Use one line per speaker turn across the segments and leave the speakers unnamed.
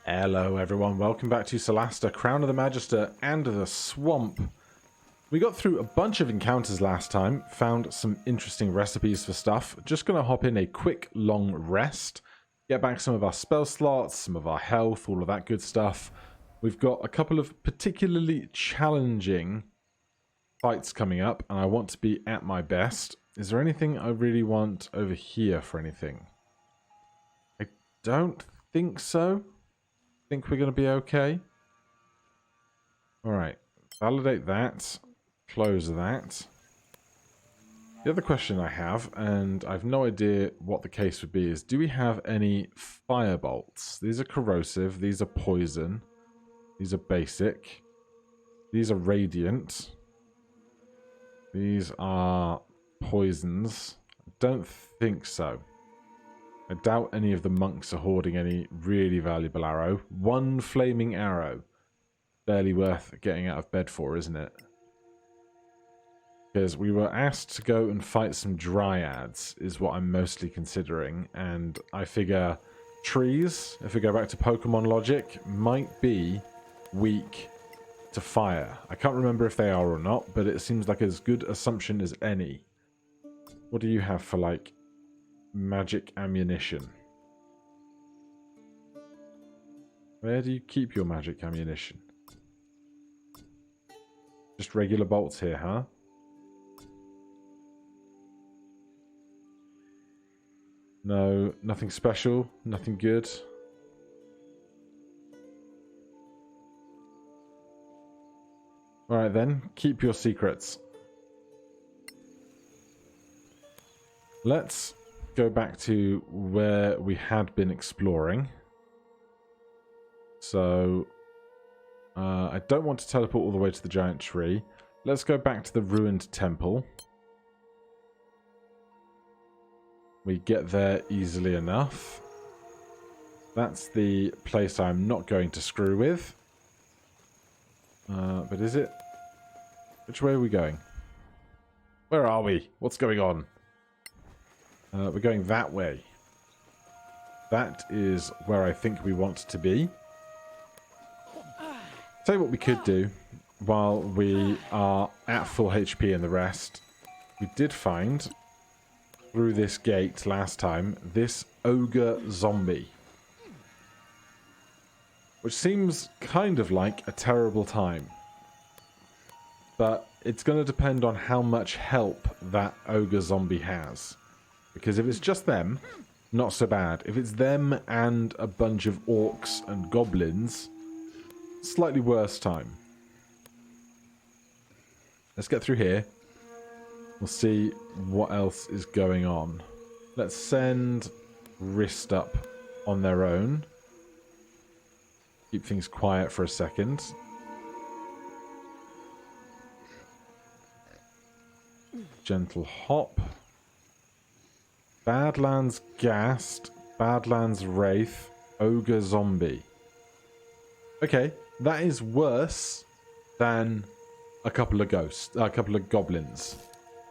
Hello everyone, welcome back to Solasta, Crown of the Magister, and the Swamp. We got through a bunch of encounters last time, found some interesting recipes for stuff. Just going to hop in a quick long rest, get back some of our spell slots, some of our health, all of that good stuff. We've got a couple of particularly challenging fights coming up, and I want to be at my best. Is there anything I really want over here for anything? I don't think so. Think we're going to be okay. Alright, validate that, close that. The other question I have, and I've no idea what the case would be, is do we have any firebolts? These are corrosive, these are poison, these are basic, these are radiant, these are poisons. I don't think so. I doubt any of the monks are hoarding any really valuable arrow. One flaming arrow. Barely worth getting out of bed for, isn't it? Because we were asked to go and fight some dryads, is what I'm mostly considering. And I figure trees, if we go back to Pokemon logic, might be weak to fire. I can't remember if they are or not, but it seems like as good assumption as any. What do you have for, like, magic ammunition? Where do you keep your magic ammunition? Just regular bolts here, huh? No, nothing special, nothing good. Alright then, keep your secrets. Let's go back to where we had been exploring. So, I don't want to teleport all the way to the giant tree. Let's go back to the ruined temple. We get there easily enough. That's the place I'm not going to screw with. But is it? Which way are we going? Where are we? What's going on? We're going that way. That is where I think we want to be. Tell you what we could do while we are at full HP and the rest. We did find, through this gate last time, this ogre zombie. Which seems kind of like a terrible time. But it's going to depend on how much help that ogre zombie has. Because if it's just them, not so bad. If it's them and a bunch of orcs and goblins, slightly worse time. Let's get through here. We'll see what else is going on. Let's send Wrist up on their own. Keep things quiet for a second. Gentle hop. Badlands Ghast, Badlands Wraith, Ogre Zombie. Okay, that is worse than a couple of ghosts, a couple of goblins.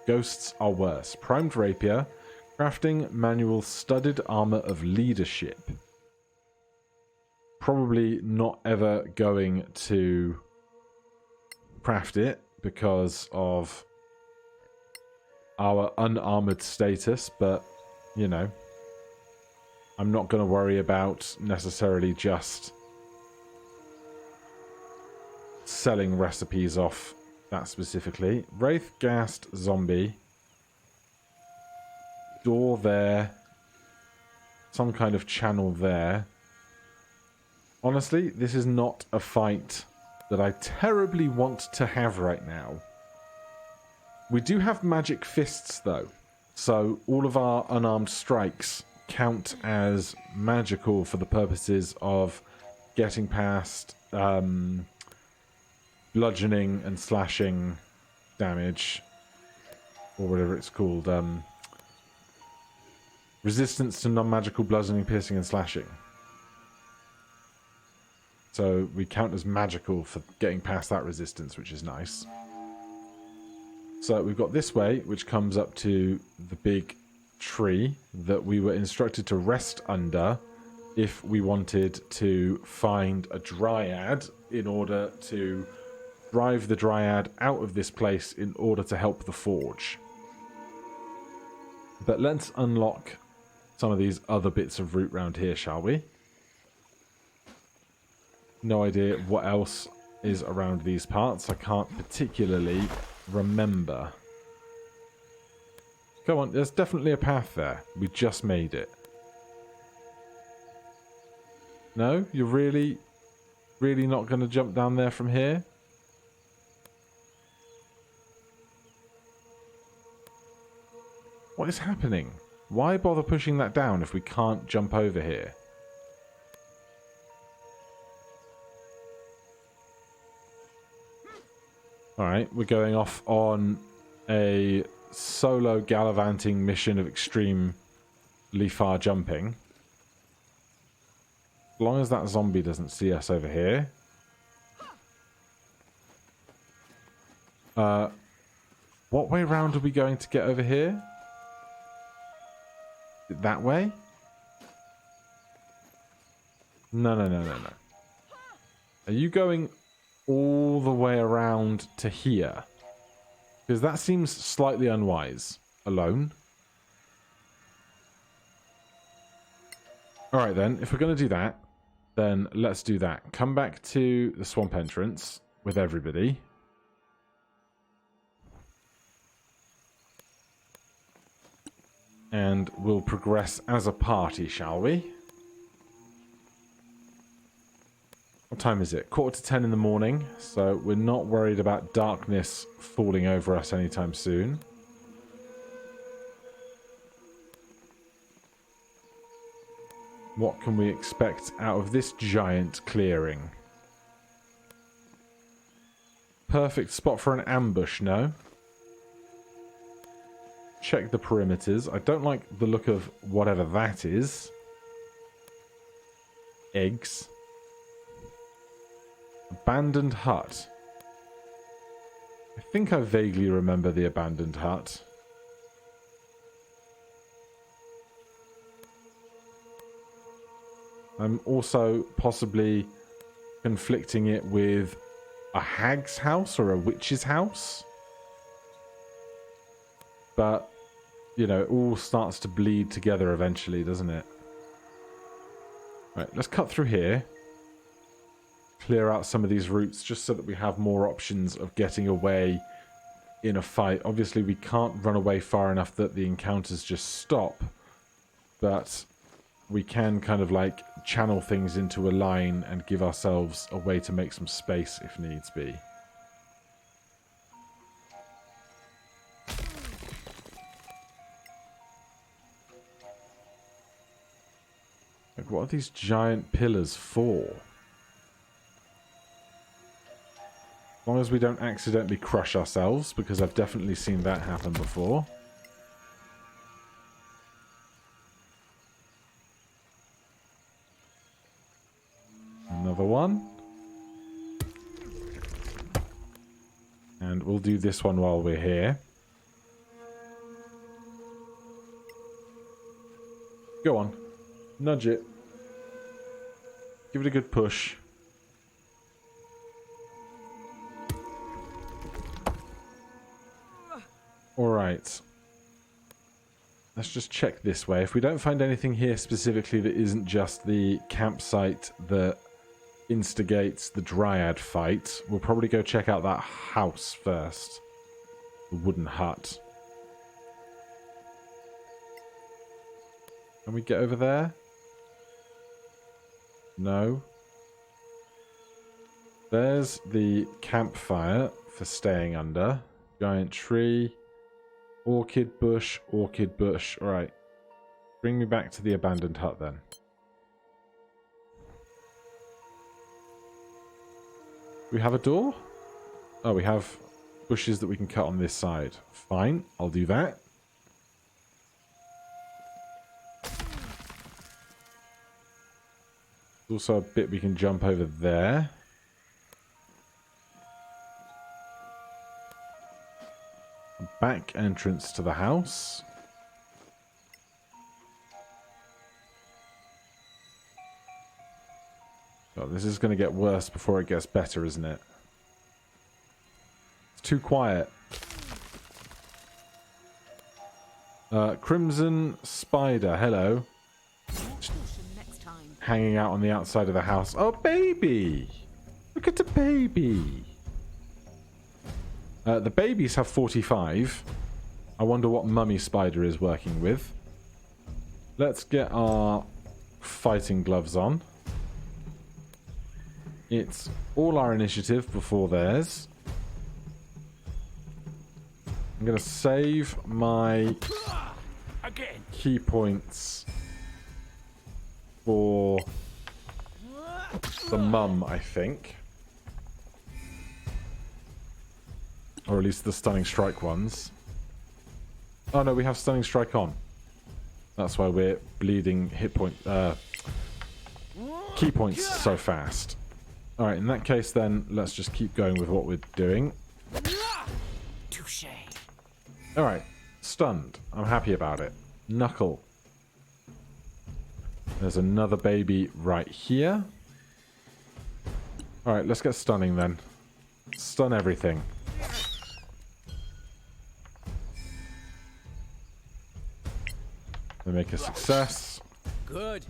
Ghosts are worse. Primed Rapier, crafting manual studded armor of leadership. Probably not ever going to craft it because of our unarmored status, but you know, I'm not going to worry about necessarily just selling recipes off that specifically. Wraith Ghast Zombie. Door there. Some kind of channel there. Honestly, this is not a fight that I terribly want to have right now. We do have magic fists though. So all of our unarmed strikes count as magical for the purposes of getting past bludgeoning and slashing damage, or whatever it's called. Resistance to non-magical bludgeoning, piercing, and slashing. So we count as magical for getting past that resistance, which is nice. So we've got this way, which comes up to the big tree that we were instructed to rest under if we wanted to find a dryad in order to drive the dryad out of this place in order to help the forge. But let's unlock some of these other bits of route round here, shall we? No idea what else is around these parts. I can't particularly remember. Come on, there's definitely a path there. We just made it. No? You're really not going to jump down there from here? What is happening? Why bother pushing that down if we can't jump over here? Alright, we're going off on a solo gallivanting mission of extremely far jumping. As long as that zombie doesn't see us over here. What way round are we going to get over here? That way? No. Are you going all the way around to here? Because that seems slightly unwise. Alone. Alright then, if we're going to do that, then let's do that. Come back to the swamp entrance with everybody. And we'll progress as a party, shall we? What time is it? 9:45 in the morning, so we're not worried about darkness falling over us anytime soon. What can we expect out of this giant clearing? Perfect spot for an ambush, no? Check the perimeters. I don't like the look of whatever that is. Eggs. Abandoned hut. I think I vaguely remember the abandoned hut. I'm also possibly conflicting it with a hag's house or a witch's house. But, you know, it all starts to bleed together eventually, doesn't it? Right, let's cut through here. Clear out some of these routes just so that we have more options of getting away in a fight. Obviously, we can't run away far enough that the encounters just stop. But we can kind of like channel things into a line and give ourselves a way to make some space if needs be. Like, what are these giant pillars for? As long as we don't accidentally crush ourselves, because I've definitely seen that happen before. Another one. And we'll do this one while we're here. Go on. Nudge it. Give it a good push. Alright. Let's just check this way. If we don't find anything here specifically that isn't just the campsite that instigates the dryad fight, we'll probably go check out that house first. The wooden hut. Can we get over there? No. There's the campfire for staying under. Giant tree. Orchid bush, orchid bush. Alright. Bring me back to the abandoned hut then. We have a door? Oh, we have bushes that we can cut on this side. Fine, I'll do that. There's also a bit we can jump over there. A back entrance to the house. Oh, this is going to get worse before it gets better, isn't it? It's too quiet. Crimson Spider, hello. Hanging out on the outside of the house. Oh, baby! Look at the baby! The babies have 45. I wonder what Mummy Spider is working with. Let's get our fighting gloves on. It's all our initiative before theirs. I'm going to save my key points for the mum, I think. Or at least the Stunning Strike ones. Oh no, we have Stunning Strike on. That's why we're bleeding hit point, key points so fast. Alright, in that case then, let's just keep going with what we're doing.
Touché.
Alright, stunned. I'm happy about it. Knuckle. There's another baby right here. Alright, let's get stunning then. Stun everything. They make a success.
Good.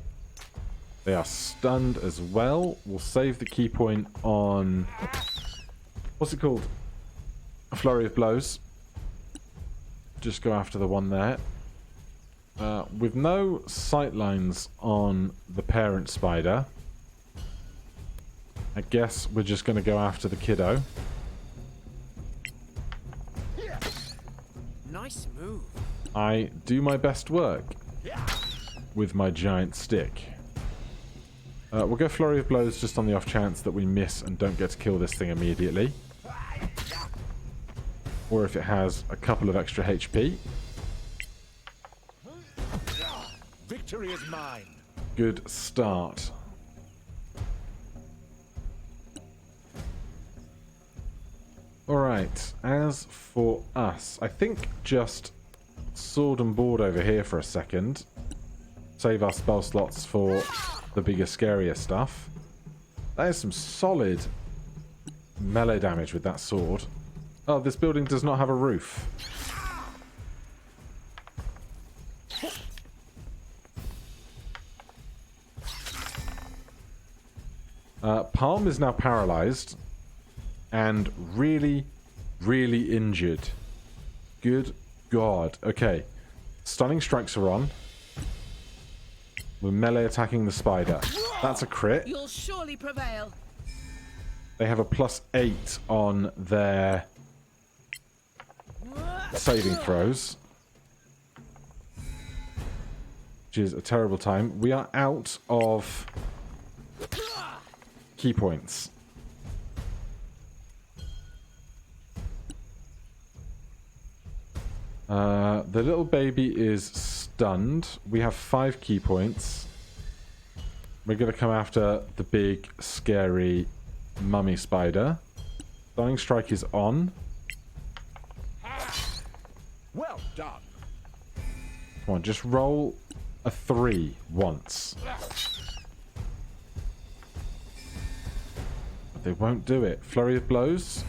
They are stunned as well. We'll save the key point on... What's it called? A flurry of blows. Just go after the one there. With no sight lines on the parent spider, I guess we're just going to go after the kiddo.
Nice move.
I do my best work with my giant stick. We'll go flurry of blows just on the off chance that we miss and don't get to kill this thing immediately. Or if it has a couple of extra HP.
Victory is mine.
Good start. Alright, as for us, I think just sword and board over here for a second. Save our spell slots for the bigger, scarier stuff. That is some solid melee damage with that sword. Oh, this building does not have a roof. Palm is now paralyzed and really, really injured. Good God. Okay. Stunning strikes are on. We're melee attacking the spider. That's a crit.
You'll surely prevail.
They have a +8 on their saving throws. Which is a terrible time. We are out of key points. The little baby is stunned. We have 5 key points. We're going to come after the big, scary mummy spider. Stunning Strike is on.
Well done.
Come on, just roll a 3 once. They won't do it. Flurry of blows.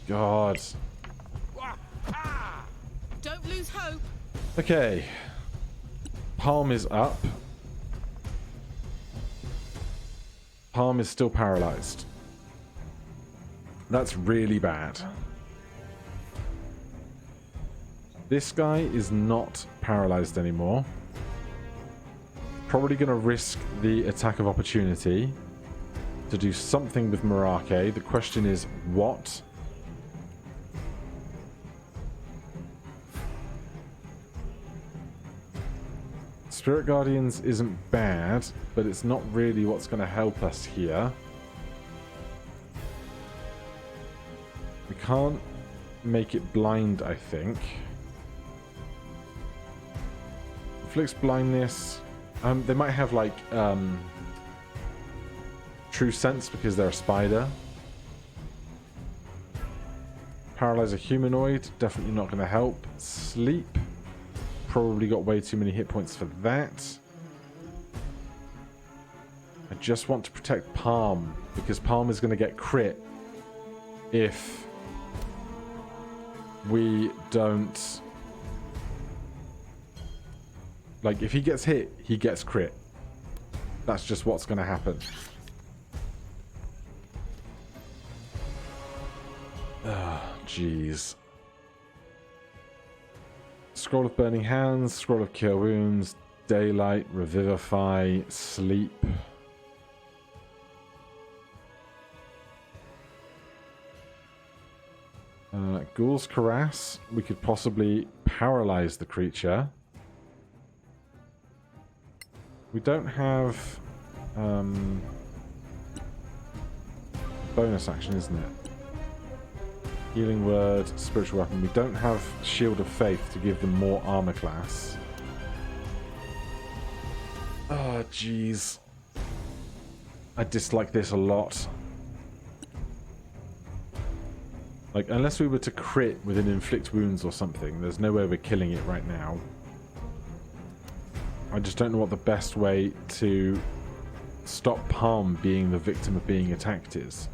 God.
Don't lose hope.
Okay. Palm is up. Palm is still paralyzed. That's really bad. This guy is not paralyzed anymore. Probably going to risk the attack of opportunity to do something with Merake. The question is what? Spirit Guardians isn't bad, but it's not really what's going to help us here. We can't make it blind, I think. Inflicts blindness. They might have like true sense because they're a spider. Paralyze a humanoid, definitely not going to help. Sleep. probably got way too many hit points for that. I just want to protect Palm, because Palm is going to get crit if we don't... Like, if he gets hit, he gets crit. That's just what's going to happen. Ah, jeez. Scroll of Burning Hands, Scroll of Cure Wounds, Daylight, Revivify, Sleep. Ghoul's Caress. We could possibly paralyze the creature. We don't have bonus action, isn't it? Healing Word, Spiritual Weapon. We don't have Shield of Faith to give them more armor class. Oh, jeez. I dislike this a lot. Like, unless we were to crit with an Inflict Wounds or something, there's no way we're killing it right now. I just don't know what the best way to stop Palm being the victim of being attacked is.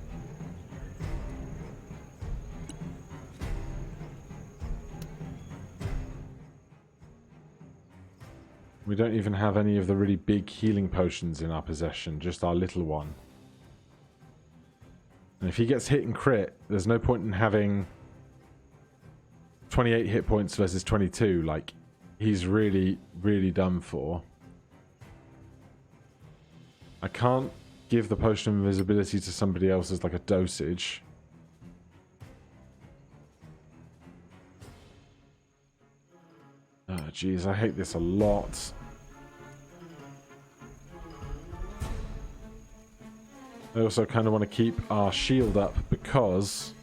We don't even have any of the really big healing potions in our possession, just our little one. And if he gets hit and crit, there's no point in having 28 hit points versus 22. Like, he's really, really done for. I can't give the potion of invisibility to somebody else as like a dosage. Oh, jeez, I hate this a lot. I also kind of want to keep our shield up because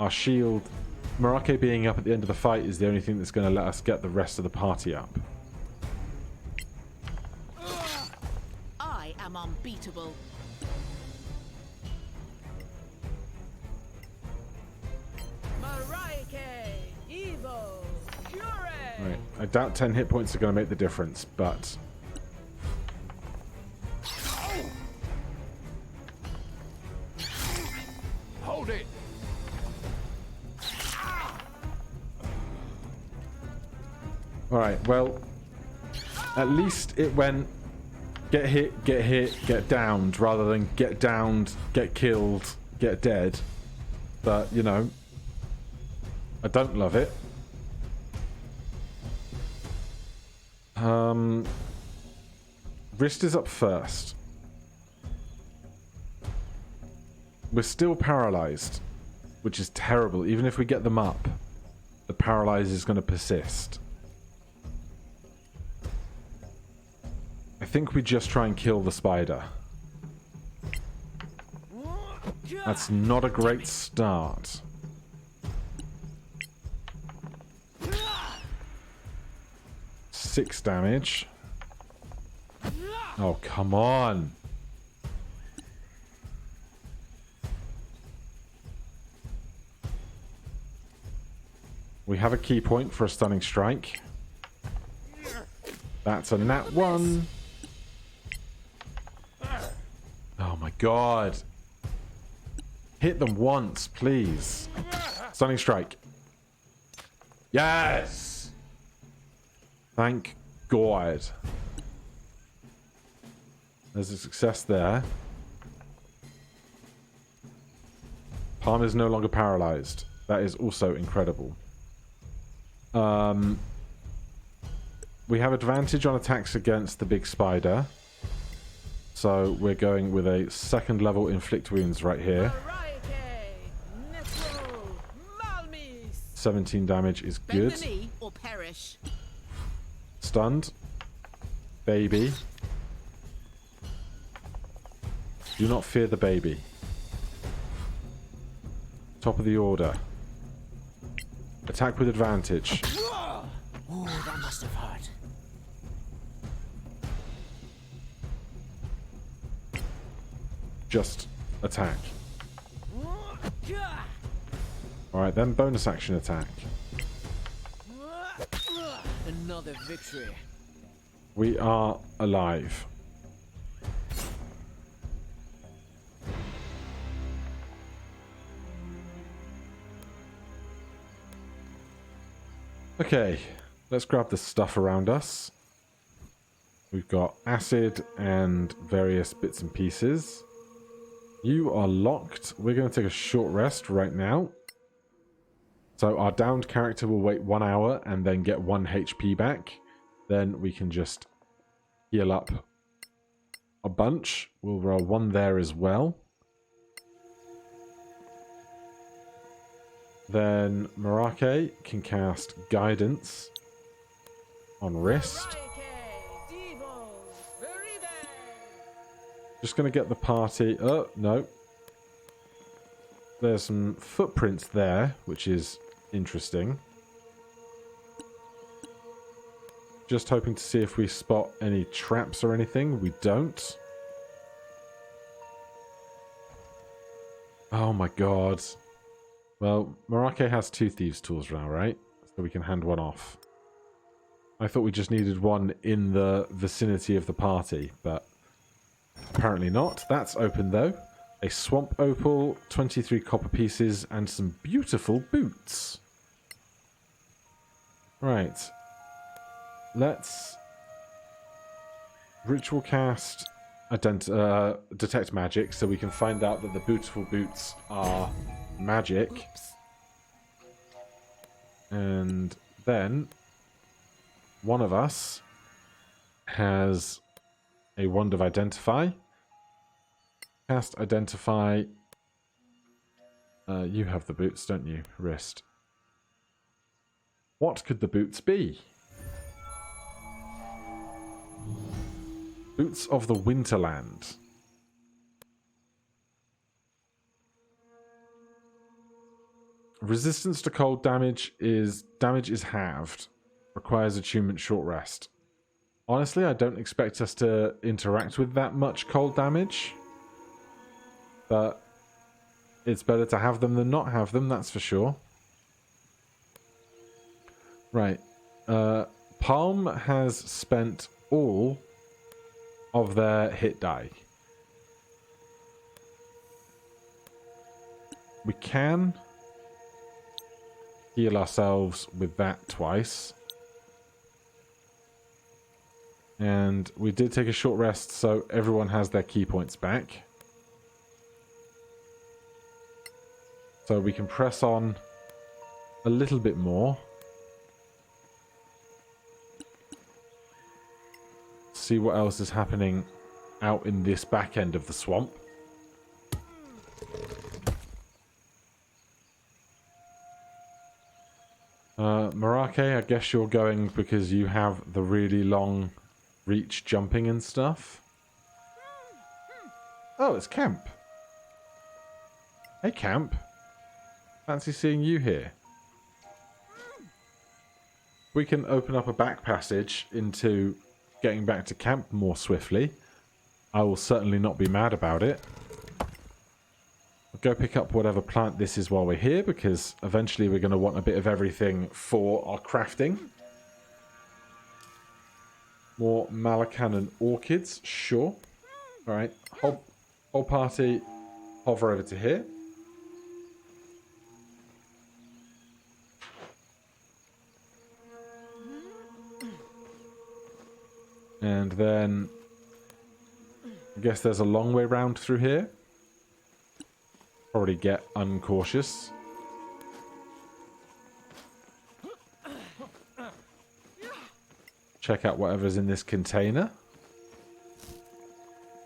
our shield, Marake being up at the end of the fight, is the only thing that's going to let us get the rest of the party up.
I am unbeatable. Marike, Evo, Fury.
Right, I doubt 10 hit points are going to make the difference, but...
Hold it!
Alright, well, at least it went get hit, get downed, rather than get downed, get killed, get dead. But, you know, I don't love it. Wrist is up first. We're still paralyzed, which is terrible. Even if we get them up, the paralyze is going to persist. I think we just try and kill the spider. That's not a great start. Six damage. Oh, come on. We have a key point for a stunning strike. That's a nat 1. Oh my god. Hit them once, please. Stunning strike. Yes! Thank God. There's a success there. Palm is no longer paralyzed. That is also incredible. We have advantage on attacks against the big spider. So we're going with a second level inflict wounds right here. 17 damage is good.
Bend the knee or perish.
Stunned. Baby. Do not fear the baby. Top of the order. Attack with advantage.
Ooh, that must have hurt.
Just attack. Alright, then bonus action attack.
Another victory.
We are alive. Okay, let's grab the stuff around us. We've got acid and various bits and pieces. You are locked. We're going to take a short rest right now. So our downed character will wait 1 hour and then get 1 HP back. Then we can just heal up a bunch. We'll roll 1 there as well. Then Marake can cast Guidance on Wrist. Just going to get the party... Oh, no. There's some footprints there, which is interesting. Just hoping to see if we spot any traps or anything. We don't. Oh my god. Well, Marake has 2 thieves' tools now, right? So we can hand 1 off. I thought we just needed 1 in the vicinity of the party, but apparently not. That's open though. A swamp opal, 23 copper pieces, and some beautiful boots. Right. Let's ritual cast detect magic so we can find out that the beautiful boots are magic.
Oops.
And then one of us has a wand of identify. Cast identify. You have the boots, don't you? Wrist. What could the boots be? Boots of the Winterland. Resistance to cold damage is halved. Requires attunement short rest. Honestly, I don't expect us to interact with that much cold damage. But it's better to have them than not have them, that's for sure. Right. Palm has spent all of their hit die. We can heal ourselves with that twice. And we did take a short rest, so everyone has their key points back. So we can press on a little bit more. See what else is happening out in this back end of the swamp. Marake, I guess you're going because you have the really long reach jumping and stuff. Oh, it's Camp. Hey, Camp. Fancy seeing you here. We can open up a back passage into getting back to camp more swiftly. I will certainly not be mad about it. I'll go pick up whatever plant this is while we're here, because eventually we're going to want a bit of everything for our crafting. More Malacanon orchids, sure. Alright, whole party hover over to here. And then I guess there's a long way round through here. Probably get uncautious. Check out whatever's in this container.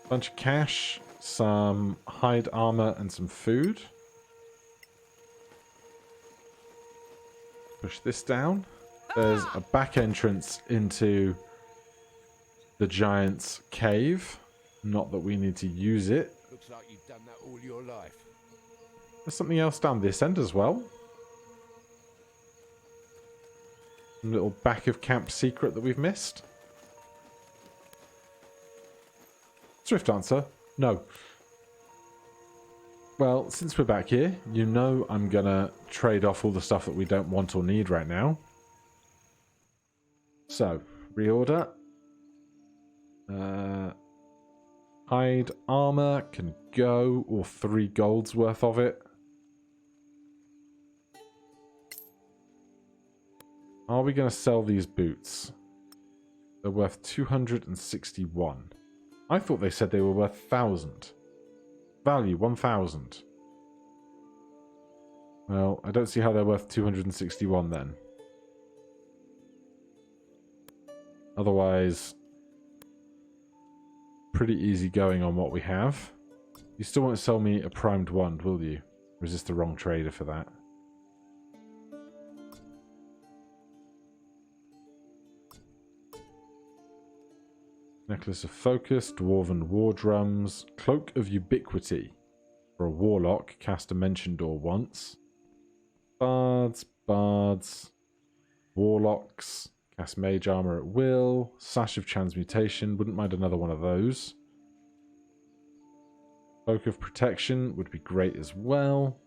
Bunch of cash, some hide armor, and some food. Push this down. There's a back entrance into the giant's cave. Not that we need to use it.
Looks like you've done that all your life.
There's something else down this end as well. A little back of camp secret that we've missed. Swift answer, no. Well, since we're back here, you know I'm gonna trade off all the stuff that we don't want or need right now. So, reorder. Hide armor can go, or 3 gold's worth of it. Are we going to sell these boots? They're worth 261. I thought they said they were worth 1,000. Value 1,000. Well, I don't see how they're worth 261 then. Otherwise, pretty easy going on what we have. You still won't sell me a primed wand, will you? Or is this the wrong trader for that? Necklace of Focus, Dwarven War Drums, Cloak of Ubiquity. For a Warlock, cast Dimension Door once. Bards, Warlocks, cast Mage Armor at will. Sash of Transmutation, wouldn't mind another one of those. Cloak of Protection would be great as well.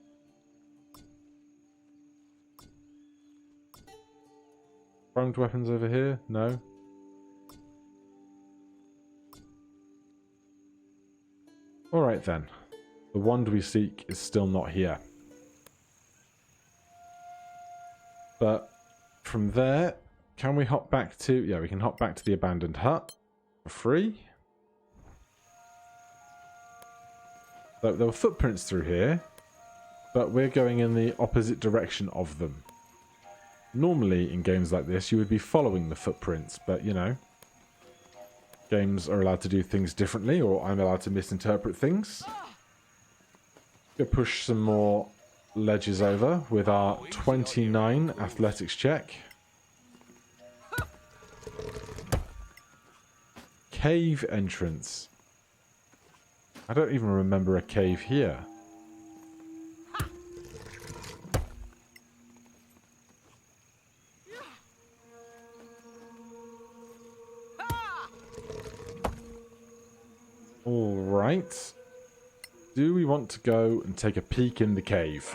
Primed weapons over here? No. Alright then. The wand we seek is still not here. But from there, can we hop back to... Yeah, we can hop back to the abandoned hut for free. So there were footprints through here, but we're going in the opposite direction of them. Normally in games like this, you would be following the footprints, but you know, games are allowed to do things differently, or I'm allowed to misinterpret things. Go push some more ledges over with our 29 athletics check. Cave entrance. I don't even remember a cave here. All right. Do we want to go and take a peek in the cave?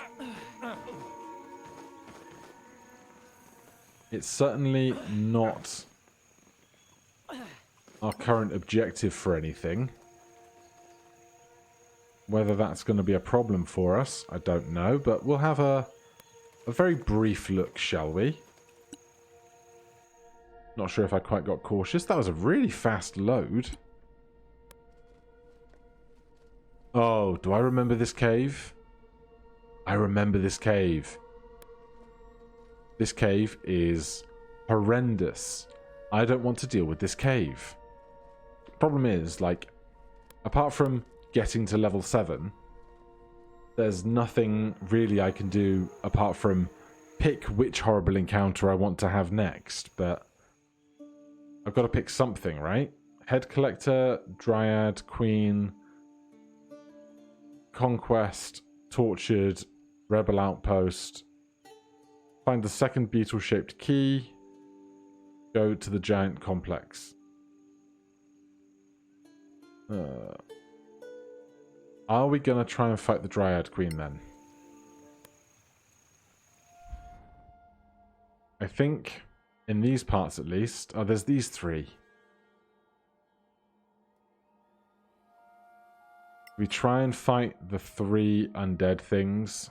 It's certainly not our current objective for anything. Whether that's going to be a problem for us, I don't know, but we'll have a very brief look, shall we? Not sure if I quite got cautious. That was a really fast load. Oh, do I remember this cave? I remember this cave. This cave is horrendous. I don't want to deal with this cave. Problem is, like, apart from getting to level 7, there's nothing really I can do apart from pick which horrible encounter I want to have next, but I've got to pick something, right? Head Collector, Dryad, Queen, Conquest, Tortured, Rebel Outpost, find the second beetle-shaped key, go to the giant complex. Are we going to try and fight the Dryad Queen then? I think, in these parts at least... Oh, there's these 3. We try and fight the 3 undead things.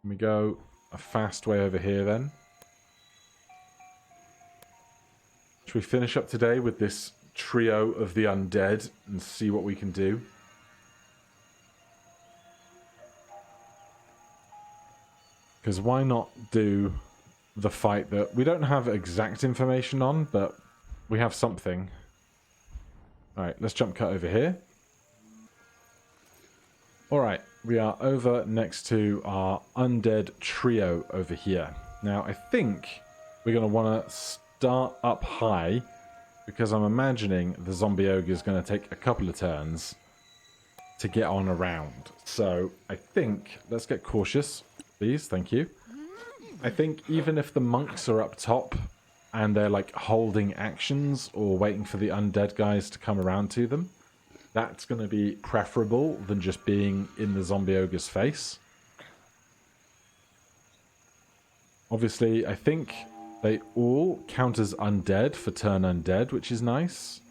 Can we go a fast way over here then? Should we finish up today with this trio of the undead and see what we can do? Because why not do the fight that we don't have exact information on, but we have something. Alright, let's jump cut over here. Alright, we are over next to our undead trio over here. Now, I think we're going to want to start up high, because I'm imagining the zombie ogre is going to take a couple of turns to get on around. So, I think, let's get cautious, please, thank you. I think even if the monks are up top and they're like holding actions or waiting for the undead guys to come around to them, that's going to be preferable than just being in the zombie ogre's face. Obviously, I think They all count as undead for turn undead, which is nice.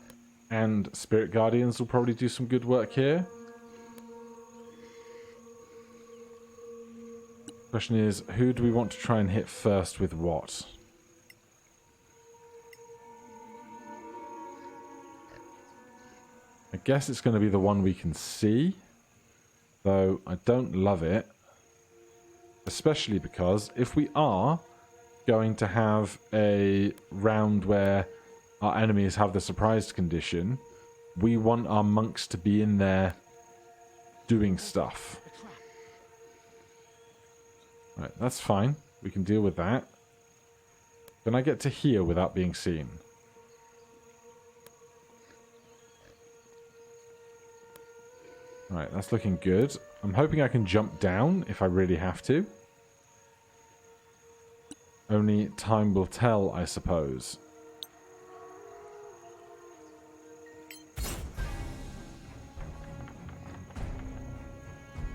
And Spirit Guardians will probably do some good work here. Question is, who do we want to try and hit first with what? I guess it's going to be the one we can see, though I don't love it. Especially because if we are going to have a round where our enemies have the surprised condition, we want our monks to be in there doing stuff. Right, that's fine. We can deal with that. Can I get to here without being seen? Right, that's looking good. I'm hoping I can jump down if I really have to. Only time will tell, I suppose.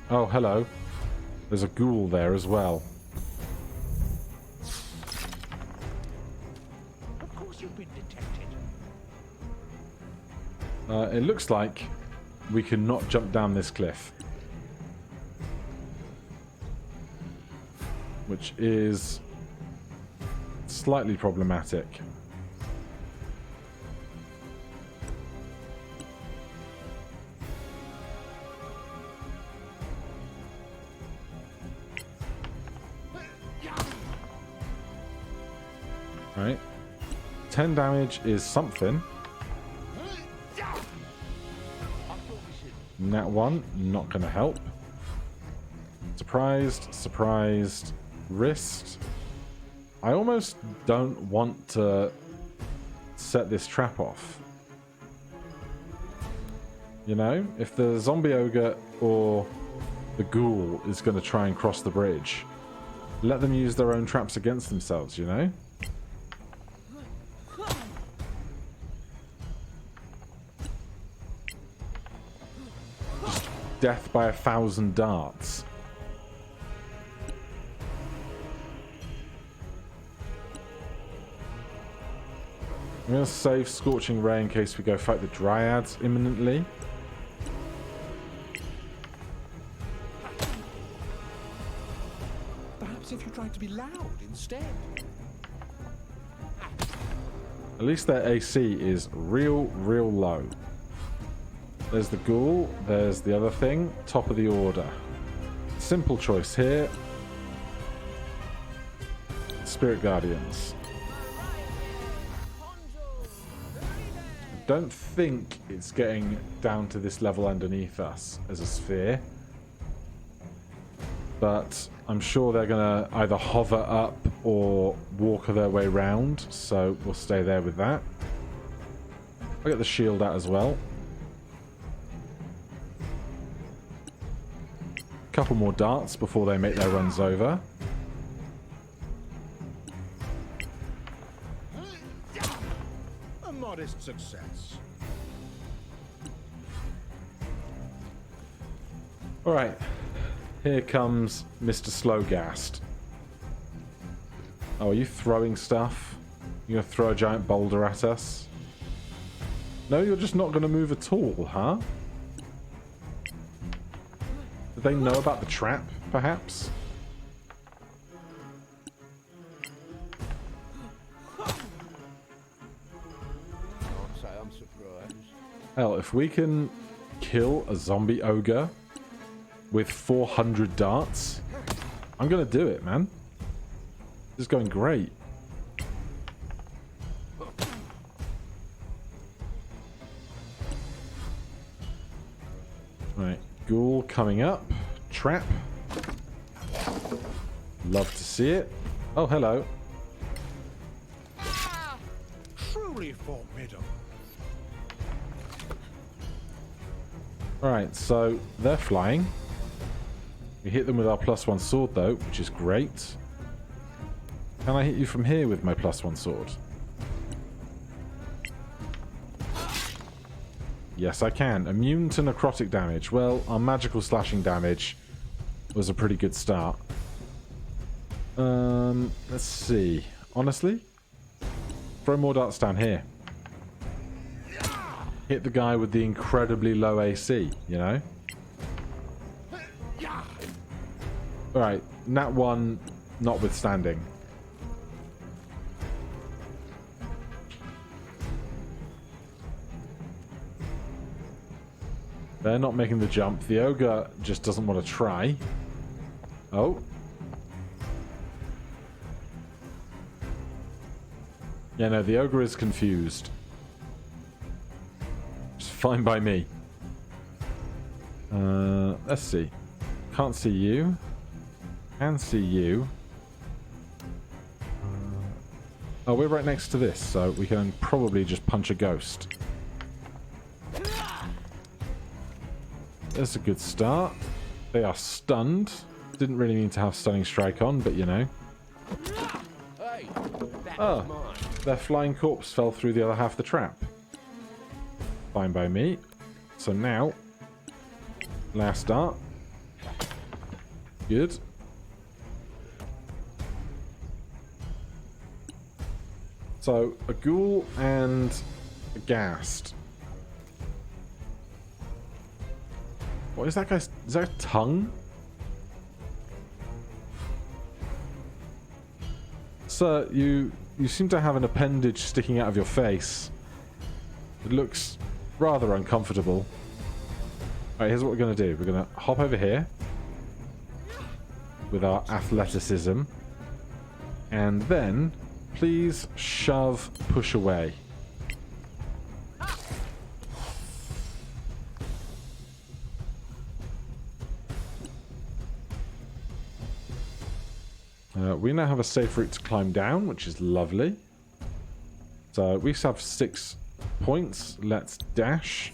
Oh, hello. There's a ghoul there as well.
Of course you've been detected.
It looks like we cannot jump down this cliff. Which is slightly problematic. Right. 10 damage is something. Nat 1, not going to help. Surprised, surprised, wrist. I almost don't want to set this trap off. You know, if the zombie ogre or the ghoul is going to try and cross the bridge, let them use their own traps against themselves, you know? Just death by 1,000 darts. I'm going to save Scorching Ray in case we go fight the Dryads imminently.
Perhaps if you tried to be loud instead.
At least their AC is real low. There's the ghoul, there's the other thing, top of the order. Simple choice here. Spirit Guardians. Don't think it's getting down to this level underneath us as a sphere, but I'm sure they're gonna either hover up or walk their way round, so we'll stay there with that. I'll get the shield out as well. Couple more darts before they make their runs over.
A modest success.
Alright, here comes Mr. Slowgast. Oh, are you throwing stuff? You're gonna throw a giant boulder at us? No, you're just not gonna move at all, huh? Did they know about the trap, perhaps?
Can't say I'm surprised.
Hell, if we can kill a zombie ogre with 400 darts, I'm gonna do it, man. This is going great. Right, ghoul coming up. Trap. Love to see it. Oh, hello.
Truly formidable.
Alright, so they're flying. We hit them with our +1 sword, though, which is great. Can I hit you from here with my +1 sword? Yes, I can. Immune to necrotic damage. Well, our magical slashing damage was a pretty good start. Let's see. honestly, throw more darts down here. Hit the guy with the incredibly low AC, you know? Alright, Nat 1 notwithstanding. They're not making the jump. The ogre just doesn't want to try. Oh. Yeah, no, the ogre is confused. It's fine by me. Let's see. Can't see you. Can see you. Oh, we're right next to this, so we can probably just punch a ghost. That's a good start. They are stunned. Didn't really mean to have stunning strike on, but you know.
Hey,
Oh, their flying corpse fell through the other half of the trap. Fine by me. So now, last dart. Good. So, a ghoul and a ghast. What is that guy's... Is that a tongue? Sir, you seem to have an appendage sticking out of your face. It looks rather uncomfortable. Alright, here's what we're going to do. We're going to hop over here with our athleticism. And then, please shove, push away. We now have a safe route to climb down, which is lovely. So we have 6 points. Let's dash.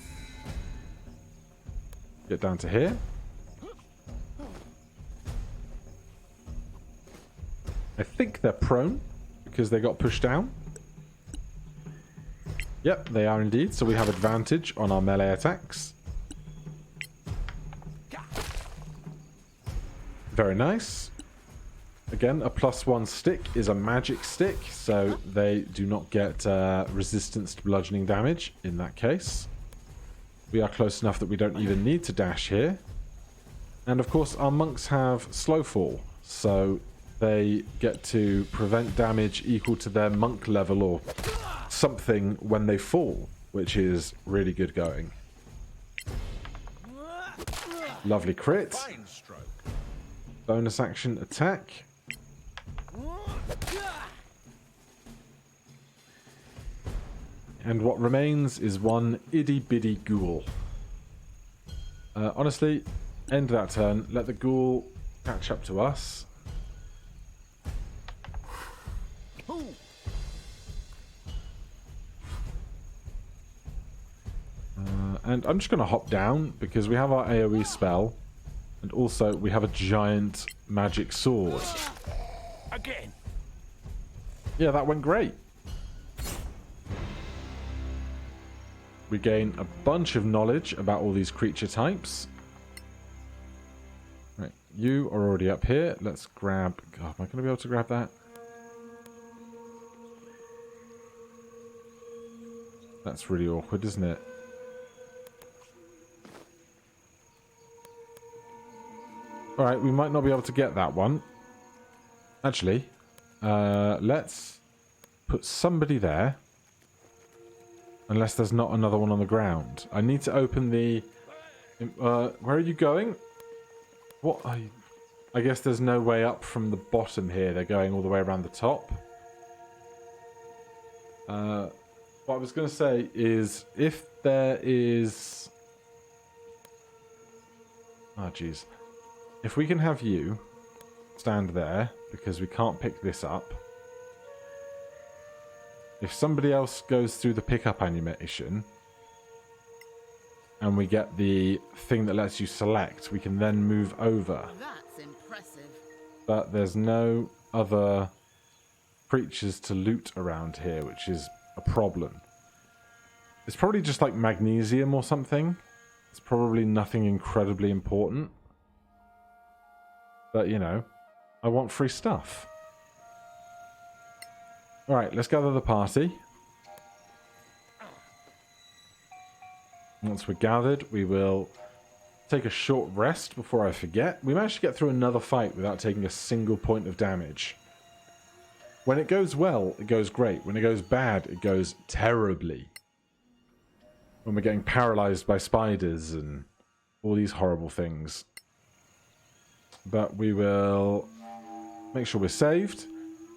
Get down to here. I think they're prone because they got pushed down. Yep, they are indeed. So we have advantage on our melee attacks. Very nice. Again, a +1 stick is a magic stick, so they do not get resistance to bludgeoning damage in that case. We are close enough that we don't even need to dash here. And of course, our monks have slow fall, so they get to prevent damage equal to their monk level or something when they fall, which is really good going. Lovely crit.
fine stroke.
Bonus action attack. And what remains is one itty-bitty ghoul. Honestly, end that turn. Let the ghoul catch up to us. And I'm just going to hop down because we have our AoE spell. And also, we have a giant magic sword.
Again.
Yeah, that went great. We gain a bunch of knowledge about all these creature types. Right, you are already up here. Let's grab... God, am I going to be able to grab that? That's really awkward, isn't it? Alright, we might not be able to get that one. Actually, let's put somebody there. Unless there's not another one on the ground. I need to open the... where are you going? What? I guess there's no way up from the bottom here. They're going all the way around the top. What I was going to say is if there is... Oh, jeez. If we can have you stand there, because we can't pick this up. If somebody else goes through the pickup animation, and we get the thing that lets you select, we can then move over.
That's impressive.
But there's no other creatures to loot around here, which is a problem. It's probably just like magnesium or something. It's probably nothing incredibly important. But, you know, I want free stuff. Alright, let's gather the party. Once we're gathered, we will take a short rest before I forget. We managed to get through another fight without taking a single point of damage. When it goes well, it goes great. When it goes bad, it goes terribly. When we're getting paralyzed by spiders and all these horrible things. But we will make sure we're saved.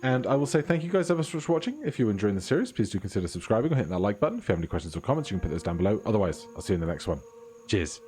And I will say thank you guys ever so much for watching. If you're enjoying the series, please do consider subscribing or hitting that like button. If you have any questions or comments, you can put those down below. Otherwise, I'll see you in the next one. Cheers.